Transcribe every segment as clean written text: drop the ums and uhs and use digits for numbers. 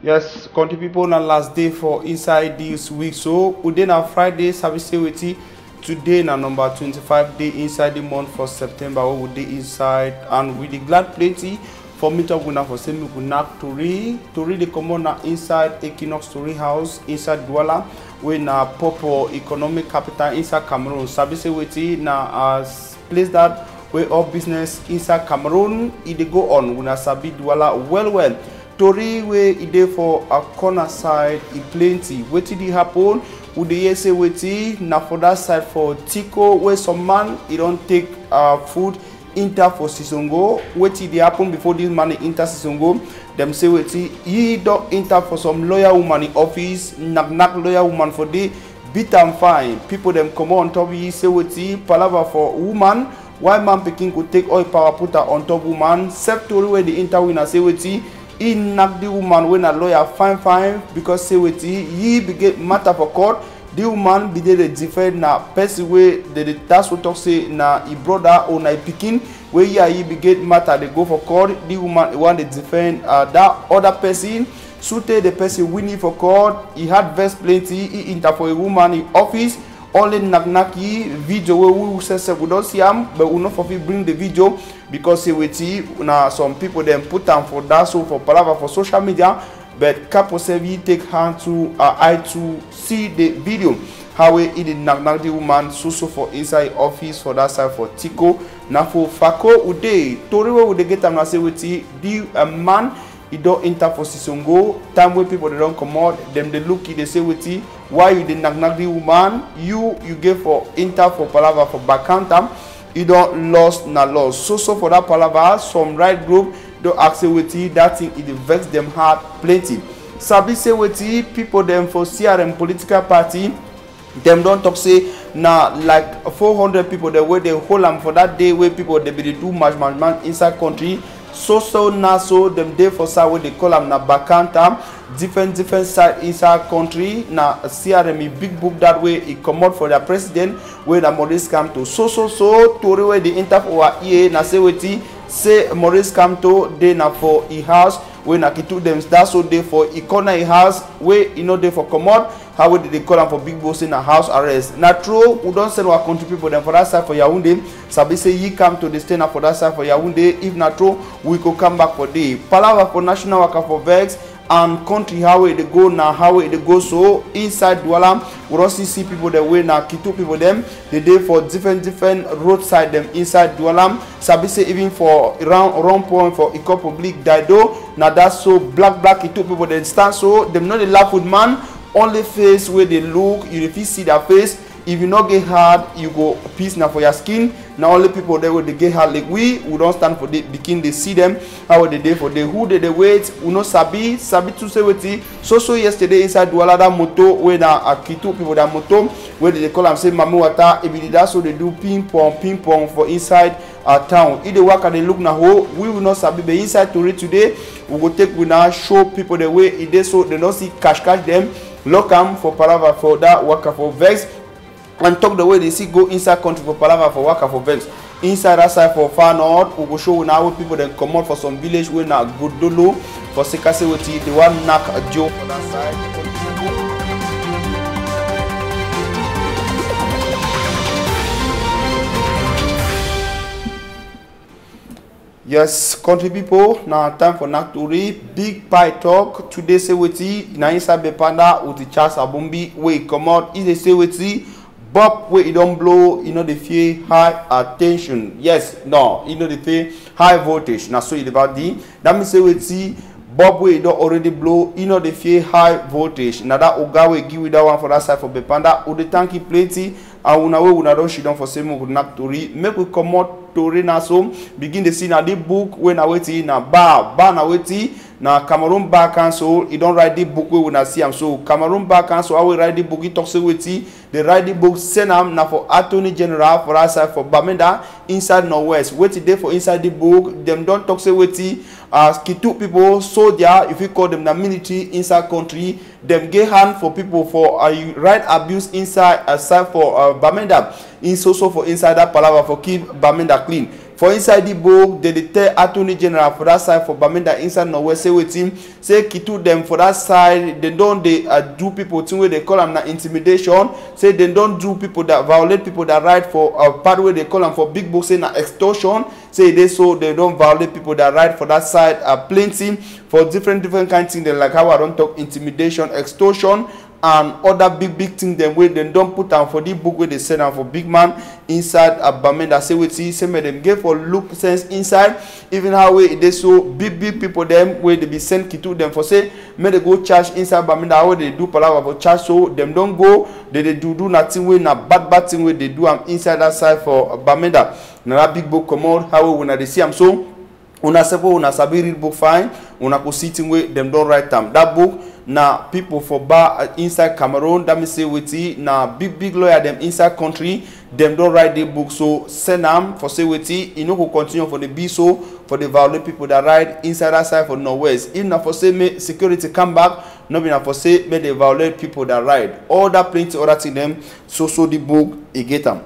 Yes, country people, na last day for inside this week. So today na Friday, service with you. Today na number 25 day inside the month for September. We will day inside and we dey glad plenty for me to go for same we knack Tori the common na inside Équinoxe Tv house inside Douala. We na proper economic capital inside Cameroon. Service with you na as place that where all business inside Cameroon it dey go on. We na sabi Douala well. Tori wey e dey for a corner side e plenty. Wetin dey happen? We dey hear say wetin na for that side for Tico where some man e don take food enter for Sisongo. Wetin dey happen before this man enter Sisongo? Dem say wetin he don enter for some lawyer woman in office, knack lawyer woman for dey beat am fine. People dem comot on top he say wetin palava for woman. Why man pikin go take oil power put her on top woman? Sef tori wey dey enter winner say wetin he knock the woman when a lawyer fine because say wetin he be get matter for court. The woman be dey defend na person wey that's what talk say na e brother or na e pikin wey he be get matter they go for court. The woman want to defend that other person. So the person winning for court. He had verse plenty. He enter for a woman in office. Only knocky video where we say we don't see him, but we not for bring the video because say wetin na some people them put them for that so for palava for social media, but Capo Sevi take hand to eye to see the video how he did knock the woman so for inside office for that side for Tico na for Fako ude tori wey we dey get am na say wetin the man he don't enter for Sisongo time when people they don't come out them they look they say wetin why you dey knock the woman you get for enter for palava for back counter you don't lost na loss so for that palava some right group don't ask say wetin that thing it vex them hard plenty. Sabi say wetin people them for CRM political party them don't talk say na like 400 people the way they hold am for that day where people they be do match inside country. So now them day for side where they call them na backanta different side inside country na CRM big book that way it come out for their president where the Maurice come to so tori where they enter for our ear na say wetin say Maurice come to they na for e house where na kitu them that's so they for e corner e house where you know they for come out how would they call them for big boss in a house arrest. Na true we don't send our country people them for that side for Yaoundé. Sabi say ye come to the state for that side for Yaoundé. If not true we could come back for day. Palava for national worker for vex and country how they go now how they go so inside Douala we don't see people the way now Kitu people them they day for different roadside them inside Douala. Sabi say even for round point for Eco Public Daido now that's so black Kitu people they stand so them not the laugh with man. Only face where they look, you if you see their face, if you not get hard, you go peace now for your skin. Now only people there where they get hard like we don't stand for the begin they see them how they day for the who they wait, we no sabi to say wetin. So yesterday inside Douala that moto where na Kitu people that moto where they call them say Mami Wata, if it that's so they do ping pong for inside town. If they work and they look now we will not sabi but inside to read today we go take we now show people the way it is so they don't see cash them. Lock them for palava for that worker for vex and talk the way they see go inside country for palava for worker for vex. Inside that side for far north we go show now people then come out for some village where na good dolo for sekase wetin they want knock a joe for that side. Yes, country people, now time for Naktori. Big pie talk. Today say wetin na inside Bepanda with the Charles Abumbi where he come out. If they say wetin Bob where he don't blow, you know they fear high attention. Yes, no, you know they fear high voltage. Now so it about the that means say wetin Bob where he don't already blow, you know they fear high voltage. Now that Oga will give with that one for that side for Bepanda. Or the tanky plenty and una don't shit down for same with Naktori. Make we come out. Tori na so begin the see na the book when I wait na bar na wait na Cameroon Bar Council. He don't write the book where we na see am so Cameroon Bar Council I will write the book. He talks with they write the book send am na for Attorney General for outside for Bamenda inside Northwest. Wait there for inside the book. Them don't talk say wait as Kitu people soldier if you call them the military inside country. Them get hand for people for right abuse inside aside for Bamenda. In so for inside that palava for keep Bamenda clean. for inside the book they tell Attorney General for that side for Bamenda inside Norwest say wetin say kitu them for that side they don't do people thing where they call them na intimidation, say they don't do people that violate people that right for part where they call them for big book say na extortion, say they so they don't violate people that right for that side plenty for different kind of things they like how I don't talk intimidation, extortion and other big things them where they don't put down for the book where they send out for big man inside Bamenda say we see make them get for look sense inside even how way they so big people them where they be sent to them for say may they go charge inside Bamenda how they do palaver for charge so them don't go they do nothing way na bad thing where they do inside that side for Bamenda na that big book come out how when they see am so una sepo una sabi read book fine una go sitting way them don't write them that book na people for bar inside Cameroon that me say wetin na big lawyer them inside country them don't write the book so send them for say wetin e no go continue for the be so for the violate people that ride inside that side for Northwest if na for say make security come back no be na for say make they violate people that ride all that plenty other thing them so the book e get them.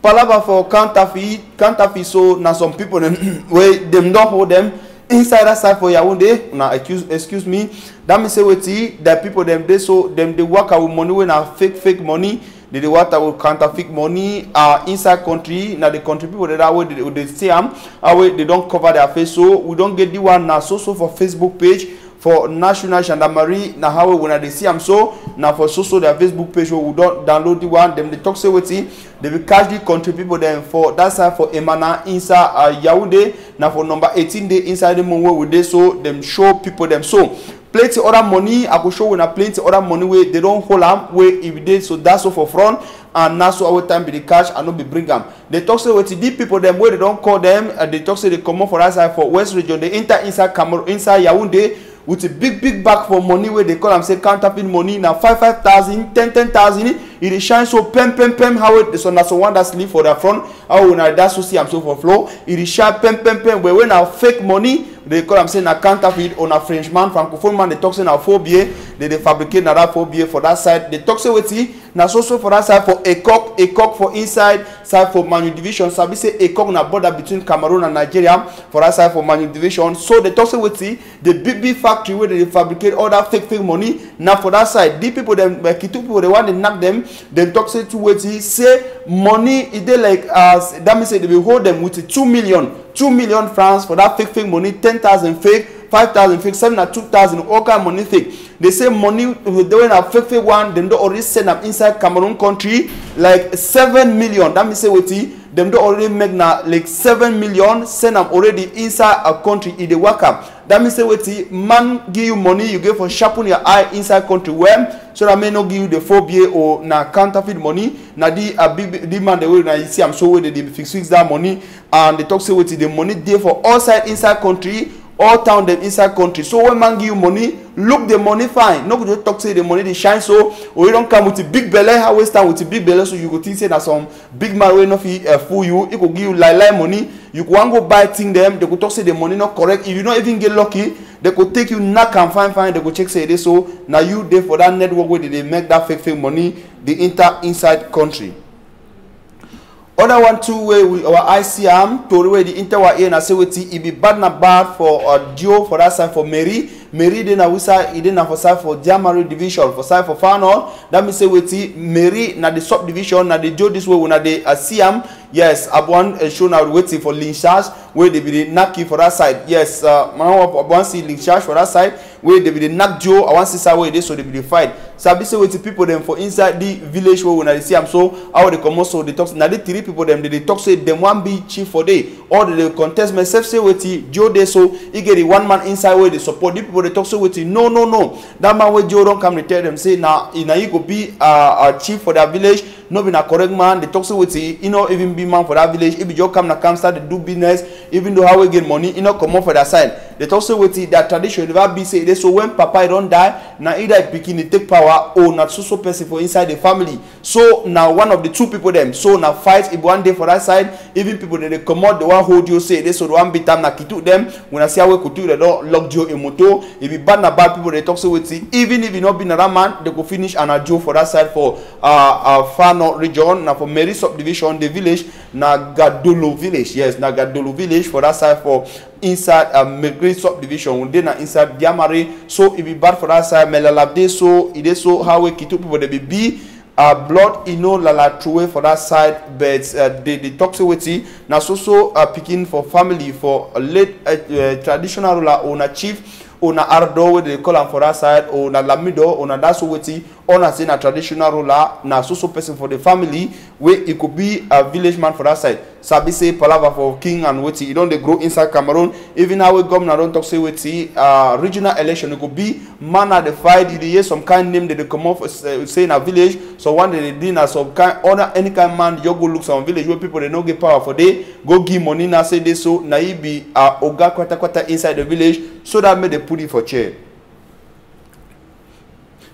Palava for counterfeit so na some people them where them don't hold them inside that side for Yaoundé now excuse me that means say wetin that people them they so them they work out with money when na fake money they work out with counterfeit money inside country now the country people that way they say how way they don't cover their face so we don't get the one now so for Facebook page for National Gendarmerie na how when they see am so now for so their Facebook page we don't download the one them they talk say wetin they will catch the country people then for that side for Emana inside Yaoundé now for number 18 day inside the moon where we dey so them show people them so plenty other money I go show when plenty other money where they don't hold am where if they so that's so for front and now so our time be the cash and not be bring them they talk say wetin the people them where they don't call them they talk say they come up for that side for West region they enter inside Cameroon inside Yaoundé with a big bag for money where they call them say counterfeit money now 5,000 10,000 it shine so pem how it so that's one that sleep for the front how when I that's so see I'm so for flow it shine pem where when now fake money they call them say na counterfeit on a French man francophone man they talk say na phobia they fabricate na that phobia for that side they talk say wetin na so for that side for Équinoxe for inside side for Manu division sabi say Équinoxe na border between Cameroon and Nigeria for that side for Manu division so they talk say wetin the big factory where they fabricate all that fake money now for that side the people them Kitu people they want to knock them they talk say to wetin say money e dey like that means say they will hold them with 2 million francs for that fake money 10,000 fake 5,000 fake 2,000 all kind of money fake they say money they when a fake one them don't already send them inside Cameroon country like 7 million that means say wetin them don't already make na like 7 million send them already inside a country in the work up that means say wetin man give you money you get for sharpen your eye inside country well so that may not give you the phobia or na counterfeit money na the man the way na you see am so where they fix that money and they talk say wetin the money there for all side inside country all town them inside country so when man give you money look the money fine no go just talk say the money they shine so or you don't come with a big belly how we stand with a big belly so you go think say that some big man will not fool you it go give you lie money you go go buy thing them they go talk say the money not correct if you don't even get lucky they could take you knock and fine they go check say this so now you there for that network where they make that fake money the inside country. Other one too where we our ICM to where the interwa here na say wetin e be bad for Dio for that side for Mary dey na wisa e dey na for side for Diamari division for side for Far North that means say wetin Mary na the sub division na the Dio this way una dey see am yes Abuan show now waiting for lynchage where they be the knock you for that side yes Abuan see lynchage for that side where they be the knock Joe I want see side where they so they be the fight sabi say wetin people them for inside the village where una dey see am so how they come so they talk na the three people them they talk say them one be chief for day or they contest myself say wetin Joe dey so he get the one man inside where they support the people they talk say wetin no that man where Joe don't come to tell them say now you go be a chief for that village no be na correct man they talk say wetin you know even be man for that village if you just come start to do business even though how we get money you know come up for that side they talk say wetin that tradition never be say they so when papa don't die now either pikin take power power or na so person for inside the family. So now one of the two people them so now fight if one day for that side, even people they come out the one hold you say they so the one beat them na kitu them when I see how we could do they don't lock you in moto. If you bad na bad people they talk so with it, even if you not been around man they go finish and a Joe for that side for far north region now for Mary subdivision the village na Gadolo village, yes na Gadolo village for that side for inside Mary subdivision then na inside Diamari. So if you bad for that side melalabde so it is so how we kitu people they be blood lala through for that side, but the toxicity now so picking for family for a late traditional ruler or a chief or na ardo where they call am for that side or na lamido or na that's what or na say na traditional ruler na so person for the family where it could be a village man for that side. Sabi say palava for king and weti. You don't they grow inside Cameroon. Even how we governor don't talk say weti regional election it could be man at the fight. You hear some kind name that they come off say in a village. So one day they did some kind other any kind man you go look some village where people they don't get power for they go give money now say they so na he be oga kwata inside the village so that made they put it for chair.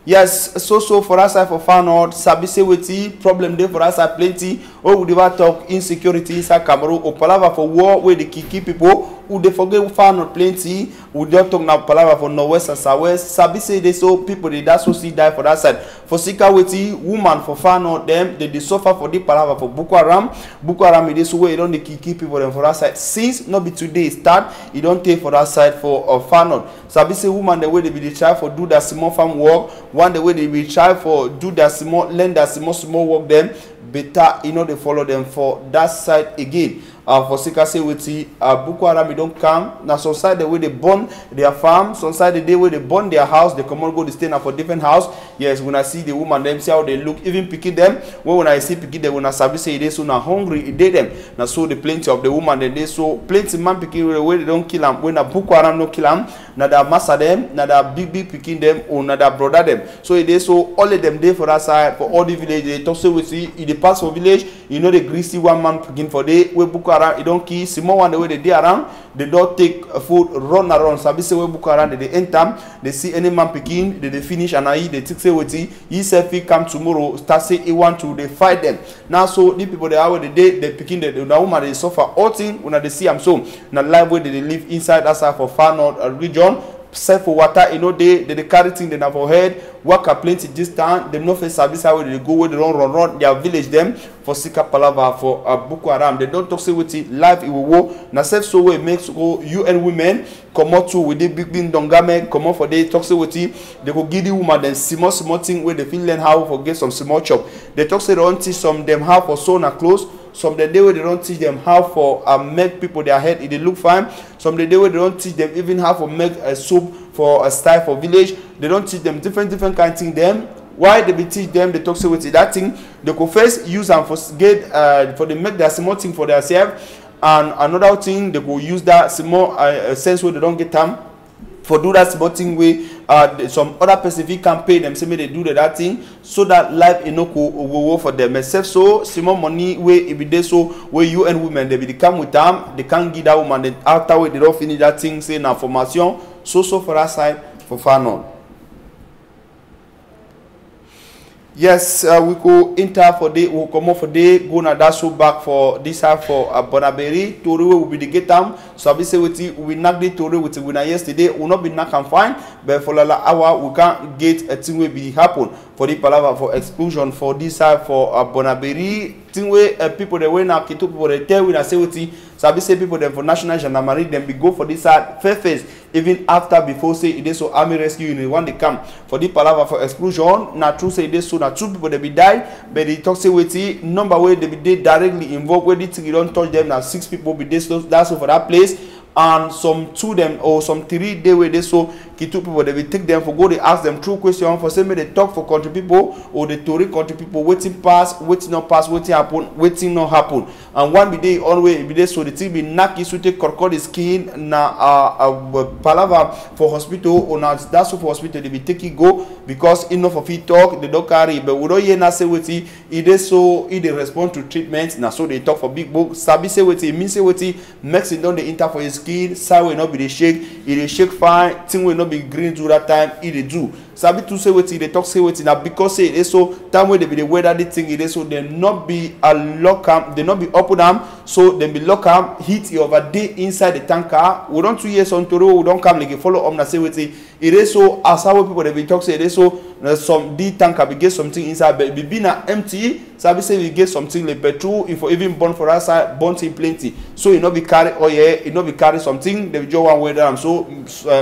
Yes, so for us side for far north, sabi say weti problem there for us side plenty. Or we never talk insecurity inside Cameroon or palava for war where they keep people who they forget far north plenty. We don't talk now palava for northwest and southwest. Sabi say they so people they that so see die for that side. For sika weti woman for far north them they suffer for the palava for Boko Haram. Boko Haram it is where you don't they keep people them for that side. Since not be today start, you don't take for that side for far north. Sabi say woman the way they be the try for do that small farm work. One the way they will try for do that small learn that small work them better they follow them for that side again. For sika say weti Boko Haram don't come now some side the way they burn their farm, some side the day where they burn their house they come on go to stay now for different house. Yes, when I see the woman them see how they look even picking them when I see picking them when I sabi say they so now hungry they them now so the plenty of the woman then they so plenty man picking where they don't kill them when a Boko Haram no kill them now that master them now that big picking them or now that brother them so it is so all of them there for that side for all the village they talk say we see in the past for village the greasy one man picking for day where Boko Haram you don't kill small one the way they dey around they don't take food run around sabi say where Boko Haram they enter they see any man picking they finish and they think say weti he say fit come tomorrow start say he want to they fight them now so the people they are where the day they picking the woman they suffer all thing when they see am so na life where they live inside that side for far north region. Self for water, they carry things they have for head, work a plenty distance, them no face service how they go where they don't run their village them for Sika Palava for Boko Haram. They don't talk say with it life it will go. Now self so way makes go UN women come out to with the big dongame come out for they talk say with it they go give the woman then small thing where they feel learn how for get some small chop. They talk say they don't teach some them how for sew na clothes. Some the day where they don't teach them how for make people their head they look fine. Some the day where they don't teach them even how to make a soup for a style for village. They don't teach them different kind of thing them. Why they be teach them they talk so with that thing they go first use and for get for they make their small thing for themselves and another thing they go use that small sense where they don't get time for do that small thing way some other person can pay them say may they do that thing so that life will work for them except so small money way it be there so where you and women they be come with them they can't give that woman then after they don't finish that thing say na formation so for that side for far north. Yes, we go enter for day, we come off for day, go na that so back for this half for Bonaberi. Tori will be the get them. So I say we knock the Tori with the winner yesterday. We not be knock and fine, but for la hour we can't get a thing will be happen for the palava for exclusion for this half for Bonaberi. Thing way people they went now kitu people they tell we na say wetin sabi say people them for national gendarmerie them be go for this side first even after before say it is so army rescue unit when they come for the palava for exclusion na true say it is so na two people they be die but they talk say wetin number way they be directly involved where the thing you don't touch them now 6 people be this that's so for that place and some 2 them or some 3 day where they so kitu people they will take them for go they ask them true question for say may they talk for country people or the Tory country people waiting pass waiting not pass waiting happen waiting not happen and one be day always be there so the thing be knock you take corcord skin na palava for hospital or now that's so for hospital they be take it go because enough of it talk they don't carry but we don't hear na say wetin it is so they respond to treatment na so they talk for big book sabi say wetin mean say wetin medicine don dey enter for his skin, side will not be the shake, it dey shake fine, thing will not be green do that time, it dey do. Sabi to say wetin dey talk say wetin na because say it so time wey dey be the weather the thing it is so dem not be a lock am, dem not be open am, so dem be lock am, heat over day inside the tanker. We don 2 years on Toro, we don come like a follow up na say wetin it is so as how people dey be talk say it is so some the tanker be get something inside but be na empty. Sabi say we get something like petrol if we even burn for outside burn thing plenty, so e no be carry oil, e no be carry something dem just wan weather am, so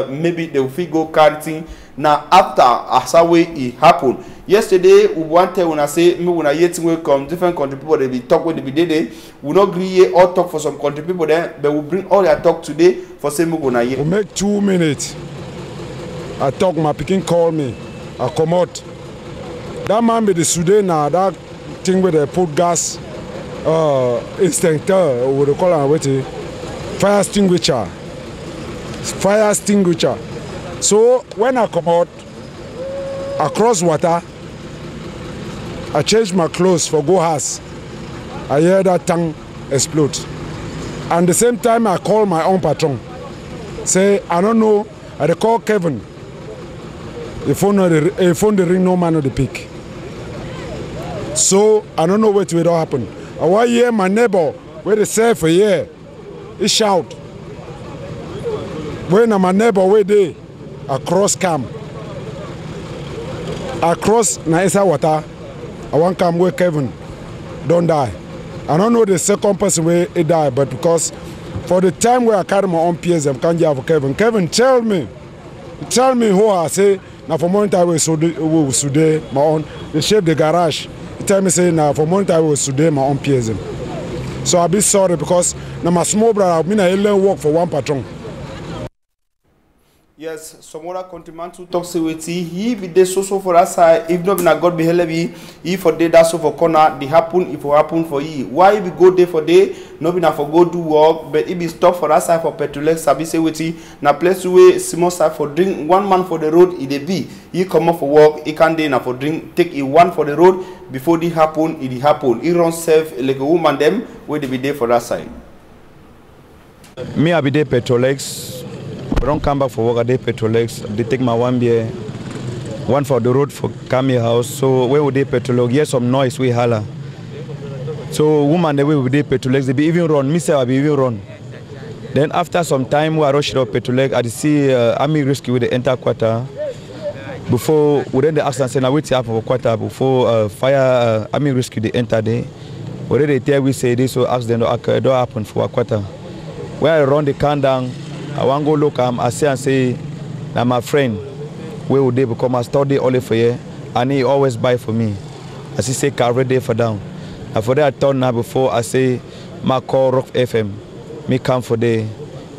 maybe they will fit go carry thing. Now after as how way it happened yesterday, we want to una say me una hear thing wey come different country people they be talk wey they be dey we no gree hear all talk for some country people there, but we bring all their talk today for say me una hear. We make 2 minutes. I talk, my pikin call me, I come out. That man be the Sudan now, that thing where they put gas extinctor, what they call it, fire extinguisher. Fire extinguisher. So when I come out, across water, I change my clothes for go house. I hear that tank explode. And the same time I call my own patron. Say, I don't know, I call Kevin. The phone the ring, no man of the pick. So I don't know what will happen. I want to hear my neighbor where they say for here, he shout. When my neighbor where they across camp, across Naisa water, I want to come where Kevin don't die. I don't know the second person where he died, but because for the time where I carry my own peers, I can't have Kevin. Kevin, tell me who I say. Now for morning time we today my own the shape the garage. He tell me say now for morning time we today my own peers. So I be sorry because now my small brother I learn work for one patron. Yes, some other countryman to talk say wetin he be dey so for that side. If not be na God be help me, he for day that so for corner. They happen if it happen for you. Why if you go there for day? No be na for go do work, but if be stop for that side for Petrolex. Sabi say wetin na place where small side for drink. One man for the road. It dey be. He come up for work. He can dey na for drink. Take a one for the road before it happen. It happen. He run self like a woman them where they be there for that side. Me I be there Petrolex. I don't come back for work, I did Petrolex. They take my 1 beer, one for the road for Kami house. So where would they Petrolex? Hear some noise, we holler. So woman the way we did Petrolex, they be even run. Me say I be even run. Then after some time we rush up Petrolex, I see army rescue with the enter quarter. Before we then the accident say now wait happen for quarter before fire army rescue they enter there. Already they tell we say this so accident don't happen for a quarter. When I run the can down. I want to go look I say that my friend where would they become a study only for you and he always buy for me. As he say car ready for down. And for that I turn now before I say my call Rock FM. Me come for day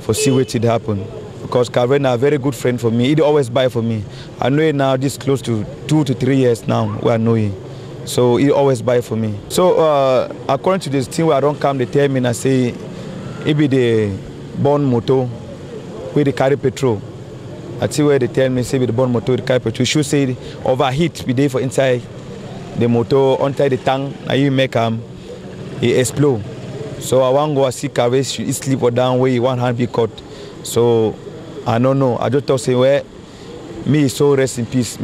for see what it happen. Because Karen is a very good friend for me. He always buy for me. I know it now this close to 2 to 3 years now where I know him. So he always buy for me. So according to this thing where I don't come they tell me and I say it be the born motor where they carry petrol. I see where they tell me say with the born motor they carry petrol. You should say overheat be there for inside the motor inside the tank and you make it explode. So I want to go see carry he sleep or down where one hand be cut. So I don't know. I just talk say where me so rest in peace.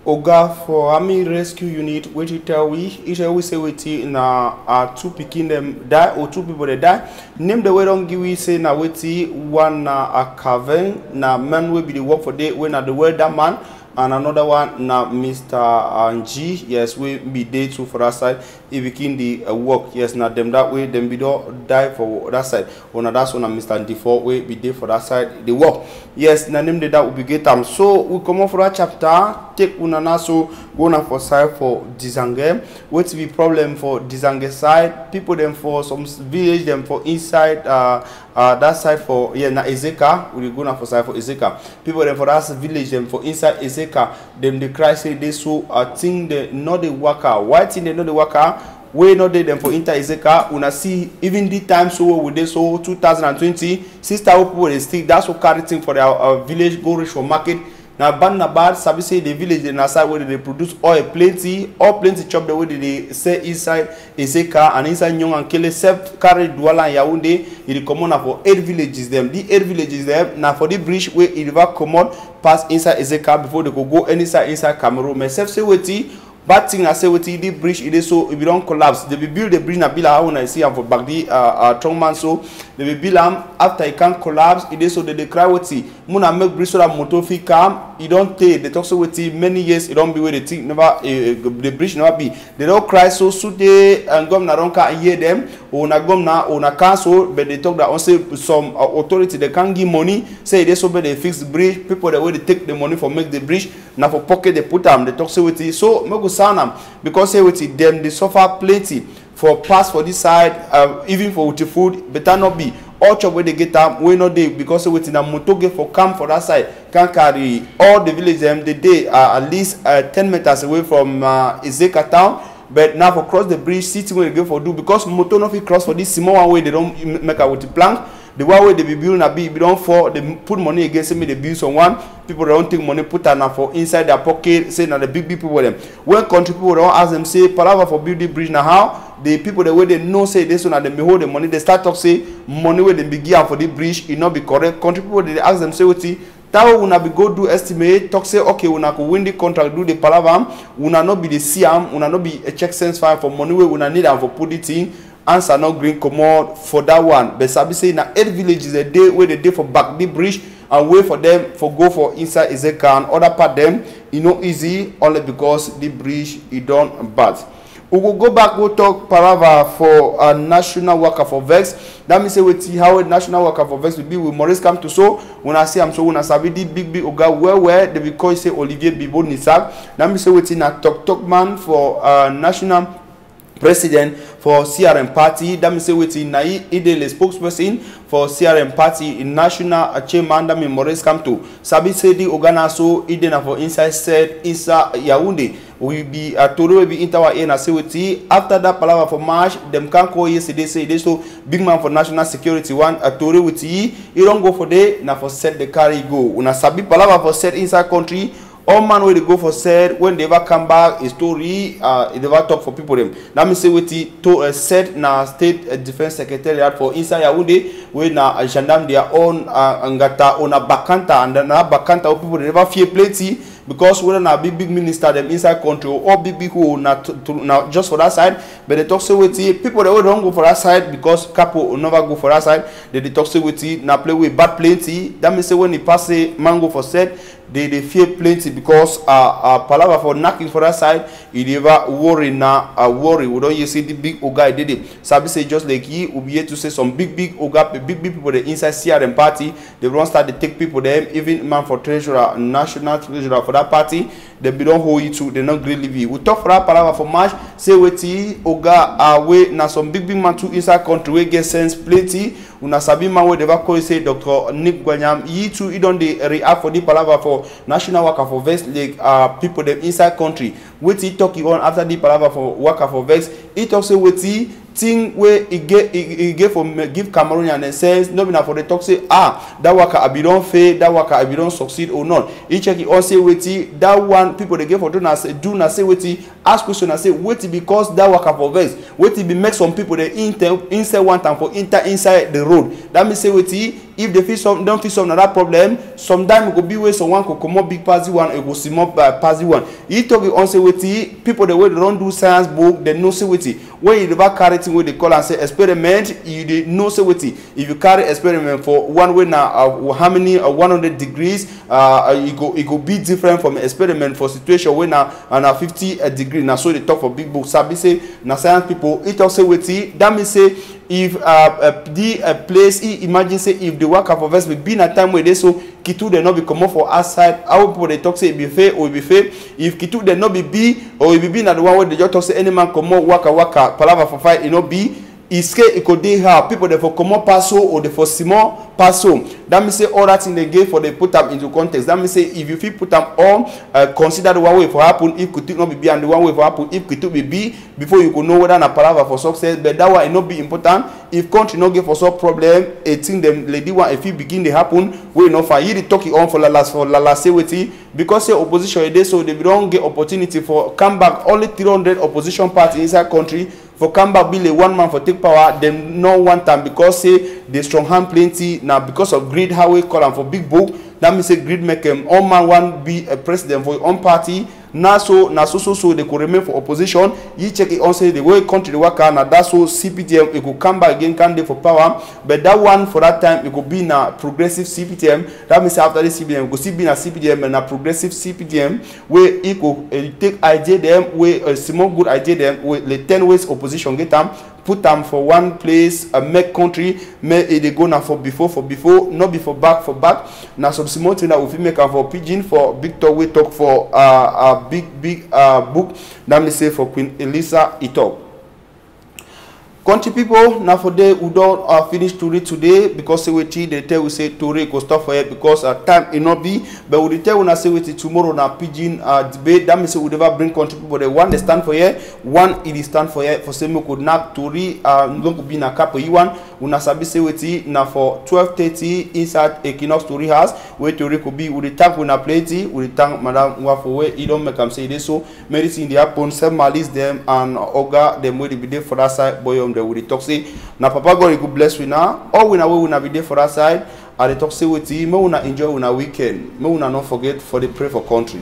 Oga for Army Rescue Unit, which you tell we, each always say wetin na 2 pikin them die or 2 people they die. Name the way don't give we say na wetin one na a cavern na man will be the work for day when na the word that man. And another one na Mr. G, yes, we be day too for that side. He begin the work, yes, now them that way, them be don't die for that side. Or now that's one Mr. D4 we be day for that side, the work. Yes, now name that will be get them. So we come on for that chapter, take unana so go na for side for Dizange. What's the problem for Dizange side? People them for some village them for inside that side for yeah na Ezeka. We go na for side for Ezeka. People them for that village them for inside Ezeka. Them the cry say they so I think they not the worker. Why think they not the worker? We not them for inter Ezeka. Una see even the time so with this so 2020 sister people they still that's what carry thing for their village go reach for market. Now bad na bad, sabi say the village they na side where they produce oil plenty chop the way they say inside Ezeka and inside Nyong and Kele self carry Douala and Yaoundé. It common for 8 villages them. The 8 villages them now for the bridge where it river common pass inside Ezeka before they go any side inside Cameroon. Myself say weti. Bad thing I say with the bridge it is so if you don't collapse, they will build the bridge na bill how when I see am for back the strongman so they will build am after it can collapse it is so they cry with it. Muna make bridge so that motor fit calm. It don't take they talk so with it many years it don't be where the thing never the bridge never be. They don't cry so they and governor don't can hear them or na governor or na council but they talk that on say some authority they can't give money say it is so they fix the bridge people the way they take the money for make the bridge now for pocket they put them they talk so with it so make Sanam because say with them they suffer plenty for pass for this side even for with the food better not be all chop where they get them we not dey because say with na motor get for camp for that side can carry all the village them the day at least 10 meters away from Ezeka town but now for cross the bridge city where they go for do because motor not fit cross for this small one way they don't make out with the plank. The one way they be building a big, if don't fall, they put money against me, they build someone. People don't take money, put that for inside their pocket, say now the big people with them. When country people don't ask them, say, Palava for building bridge now how? The people the way they know say this one and they hold the money, they start talk say money where they begin for the bridge, it not be correct. Country people they ask them say what that una be go do estimate, talk say okay, una could win the contract, do the palavam, una not be the CM, una not be a check sense file for money where una need and for put it in. Answer not green commode for that one. But Sabi say na 8 villages a day where they day for back the bridge and wait for them for go for inside Ezeka and other part them. You know easy only because the bridge it don't bad. We will go back, we'll talk parava for a national worker for Vex. That means say we see how a national worker for Vex will be with Maurice come to so when I say I'm so when I sabi the big oga where they will call say Olivier Bibo Nisak. That means say we see na talk man for national president for CRM party. That means say waiting Nai Idele spokesperson for CRM party in national chairman that mean Maurice come to Sabi say the Ogana so Idena for inside said Isa Yaoundé will be a Toro will be interwa in a say after that palaver for March them can call yesterday say they so big man for national security one a Toro with he don't go for day now for set the carry go una Sabi palaver for set inside country. All man where they go for said when they ever come back a story they never talk for people them. That means say what to said na state defense secretariat for inside Yaoundé where na gendarme their own ngata on a bakanta and na bakanta people they never fear plenty because whether na big minister them inside country or big who now just for that side but they talk say what people they don't go for that side because capo will never go for that side they talk say what na play with bad plenty. That means say when he pass say mango for said they fear plenty because palava for knocking for that side he never worry now worry we don't you see the big oga did it Sabi say just like he will be here to say some big oga big people the inside CRM party they won't start to take people them even man for treasurer national treasurer for that party they be don't hold you to they not really leave you. We talk for that palava for March say wait oga away now some big man to inside country we get sense plenty una Sabi man where they ever call say Dr. Nick Gwanyam he too he don't they react for the palava for national worker for Vex like people them inside country wait he talk on after the palaver for worker for Vex he talk say wait he thing where he get for give Cameroonian and says no be na for the talk say that worker I be don't fail that worker I be don't succeed or not he check it on say wait he that one people they get for do na say wait he ask question and say wait because that worker for Vex wait he be make some people they inside one time for inside the road that means say wait he if they feel some don't feel some another problem sometimes it go be where someone could come up big passy one it go small passy one he talk it on say wait people the way they don't do science book they know say wait when you never carry thing where they call and say experiment you they know say wait if you carry experiment for one way now how many 100 degrees it go be different from experiment for situation where now 50 degree now so they talk for big book Sabi say now science people it talk say wait that means say if the place imagine say if the worker for Vex be in a time where they so Kitu they not be come up for outside how people they talk say it be fair or it be fair if Kitu they not be or it be at the one where they just talk say any man come up waka palava for fight it not be iske e go dey how people dey for comot pass so or dey for small pass so. That means say all that thing they give for they put am into context. That means say if you fit put am all, consider the one way for happen if could not be B and the one way for happen if could be B before you could know whether na palava for success. But that one not be important. If country not get for some problem, a thing them lady one if it begin they happen, we not find you talk it on for last say with because say opposition dey so they don't get opportunity for come back. Only 300 opposition party inside country for come back be like one man for take power. Them no one time because say they strong hand plenty now because of greed. How we call them for big book. That means say greed make them all man want be a president for your own party. Now so they could remain for opposition. You check it on say the way country the work now that's so CPTM it could come back again candidate for power. But that one for that time it could be na progressive CPTM. That means after the CPTM it could still be na CPTM and a progressive CPTM where it could take idea them where a small good idea them where the 10 ways opposition get them. Put them for one place, make country, make they go now for before, not before back. Now some small thing that we make for PIDGIN for Victor we talk for a big book. That me say for Queen Elisa Itop. Country people, now for day we don't finish to read today because say we tell we say to go stop for it because time it not be. But we tell when I say we tomorrow now PIDGIN debate. That means say we never bring country people. The one they stand for here, one it is stand for here. For say we could not to read don't be na capo one. Una sabi say we now for 12:30 inside Équinoxe Tv house. Where to could be with the tank we na plenty. With the tank Madam Wafowe. He don't make them say this so. Medicine they happen. Some malice them and Oga them will be there for that side boy. With the talk say na papa God go bless we now all we na be there for that side and the talk say with you may una enjoy una weekend may una not forget for the pray for country.